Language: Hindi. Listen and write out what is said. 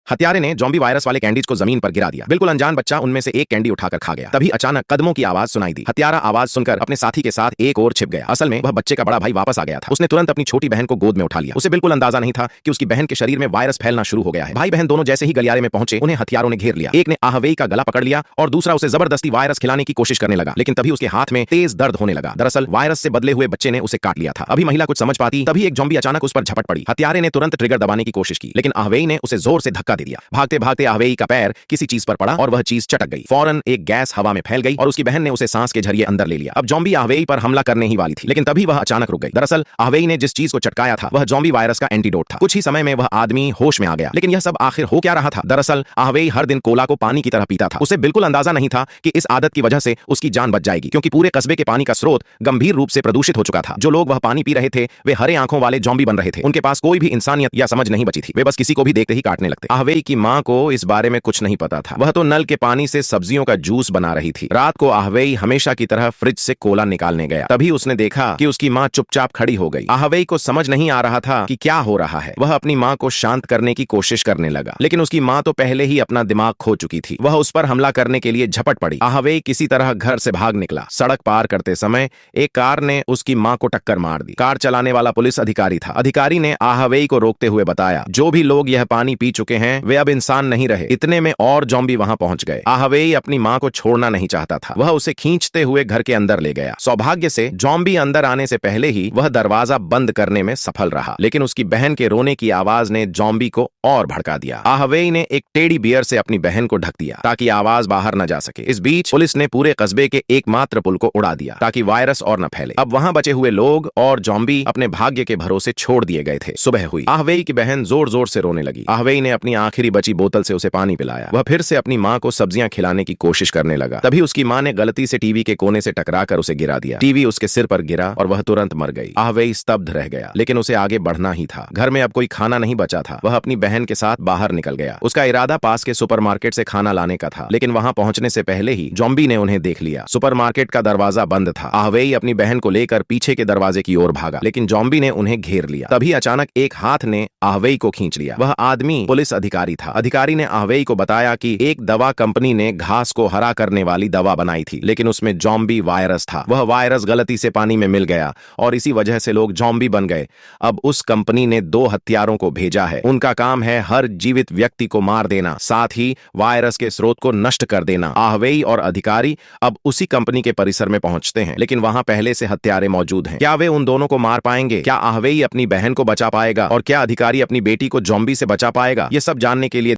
हत्यारे ने ज़ॉम्बी वायरस वाले कैंडीज को जमीन पर गिरा दिया। बिल्कुल अनजान बच्चा उनमें से एक कैंडी उठाकर खा गया। तभी अचानक कदमों की आवाज सुनाई दी। हत्यारा आवाज सुनकर अपने साथी के साथ एक और छिप गया। असल में वह बच्चे का बड़ा भाई वापस आ गया था। उसने तुरंत अपनी छोटी बहन को गोद में उठा लिया। उसे बिल्कुल अंदाजा नहीं था कि उसकी बहन के शरीर में वायरस फैलना शुरू हो गया है। भाई बहन दोनों जैसे ही गलियारे में पहुंचे, उन्हें हथियारों ने घेर लिया। एक ने आहवेई का गला पकड़ लिया और दूसरा उसे जबरदस्ती वायरस खिलाने की कोशिश करने लगा, लेकिन तभी उसके हाथ में तेज दर्द होने लगा। दरअसल वायरस से बदले हुए बच्चे ने उसे काट लिया था। अभी महिला कुछ समझ पाती तभी एक ज़ॉम्बी अचानक उस पर झपट पड़ी। हत्यारे ने तुरंत ट्रिगर दबाने की कोशिश की, लेकिन आहवेई ने उसे जोर से धक्का दे दिया। भागते भागते आहवेई का पैर किसी चीज पर पड़ा और वह चीज चटक गई। फौरन एक गैस हवा में फैल गई और उसकी बहन ने उसे सांस के जरिए अंदर ले लिया। अब ज़ॉम्बी आहवेई पर हमला करने ही वाली थी, लेकिन तभी वह अचानक रुक गई। दरअसल आहवेई ने जिस चीज को चटकाया था वह ज़ॉम्बी वायरस का एंटीडोट था। कुछ ही समय में वह आदमी होश में आ गया, लेकिन यह सब आखिर हो क्या रहा था? दरअसल आहवेई हर दिन कोला को पानी की तरह पीता था। उसे बिल्कुल अंदाजा नहीं था कि इस आदत की वजह से उसकी जान बच जाएगी, क्योंकि पूरे कस्बे के पानी का स्रोत गंभीर रूप से प्रदूषित हो चुका था। जो लोग वह पानी पी रहे थे वे हरे आंखों वाले ज़ॉम्बी बन रहे थे। उनके पास कोई भी इंसानियत या समझ नहीं बची थी। वे बस किसी को भी देखते ही काटने लगते। आहवेई की मां को इस बारे में कुछ नहीं पता था। वह तो नल के पानी से सब्जियों का जूस बना रही थी। रात को आहवेई हमेशा की तरह फ्रिज से कोला निकालने गया। तभी उसने देखा कि उसकी मां चुपचाप खड़ी हो गई। आहवेई को समझ नहीं आ रहा था कि क्या हो रहा है। वह अपनी मां को शांत करने की कोशिश करने लगा, लेकिन उसकी मां तो पहले ही अपना दिमाग खो चुकी थी। वह उस पर हमला करने के लिए झपट पड़ी। आहवेई किसी तरह घर से भाग निकला। सड़क पार करते समय एक कार ने उसकी मां को टक्कर मार दी। कार चलाने वाला पुलिस अधिकारी था। अधिकारी ने आहवेई को रोकते हुए बताया, जो भी लोग यह पानी पी चुके हैं वे अब इंसान नहीं रहे। इतने में और ज़ॉम्बी वहां पहुंच गए। आहवेई अपनी मां को छोड़ना नहीं चाहता था। वह उसे खींचते हुए घर के अंदर ले गया। सौभाग्य से ज़ॉम्बी अंदर आने से पहले ही वह दरवाजा बंद करने में सफल रहा, लेकिन उसकी बहन के रोने की आवाज ने ज़ॉम्बी को और भड़का दिया। आहवेई ने एक टेडी बियर से अपनी बहन को ढक दिया ताकि आवाज बाहर न जा सके। इस बीच पुलिस ने पूरे कस्बे के एकमात्र पुल को उड़ा दिया ताकि वायरस और न फैले। अब वहां बचे हुए लोग और ज़ॉम्बी अपने भाग्य के भरोसे छोड़ दिए गए थे। सुबह हुई। आहवेई की बहन जोर जोर से रोने लगी। आहवेई ने अपनी आखिरी बची बोतल से उसे पानी पिलाया। वह फिर से अपनी मां को सब्जियां खिलाने की कोशिश करने लगा। तभी उसकी मां ने गलती से टीवी के कोने से टकराकर उसे गिरा दिया। टीवी उसके सिर पर गिरा और वह तुरंत मर गई। आहवेई स्तब्ध रह गया, लेकिन उसे आगे बढ़ना ही था। घर में अब कोई खाना नहीं बचा था। वह अपनी बहन के साथ बाहर निकल गया। उसका इरादा पास के सुपरमार्केट से खाना लाने का था, लेकिन वहां पहुंचने से पहले ही ज़ॉम्बी ने उन्हें देख लिया। सुपरमार्केट का दरवाजा बंद था। आहवेई अपनी बहन को लेकर पीछे के दरवाजे की ओर भागा, लेकिन ज़ॉम्बी ने उन्हें घेर लिया। तभी अचानक एक हाथ ने आहवेई को खींच लिया। वह आदमी पुलिस अधिकारी था। अधिकारी ने आहवेई को बताया कि एक दवा कंपनी ने घास को हरा करने वाली दवा बनाई थी, लेकिन उसमें ज़ॉम्बी वायरस था। वह वायरस गलती से पानी में मिल गया और इसी वजह से लोग ज़ॉम्बी बन गए। अब उस कंपनी ने 2 हत्यारों को भेजा है। उनका काम है हर जीवित व्यक्ति को मार देना, साथ ही वायरस के स्रोत को नष्ट कर देना। आहवेई और अधिकारी अब उसी कंपनी के परिसर में पहुंचते हैं, लेकिन वहां पहले से हत्यारे मौजूद हैं। क्या वे उन दोनों को मार पाएंगे? क्या आहवेई अपनी बहन को बचा पाएगा और क्या अधिकारी अपनी बेटी को ज़ॉम्बी से बचा पाएगा? ये सब जानने के लिए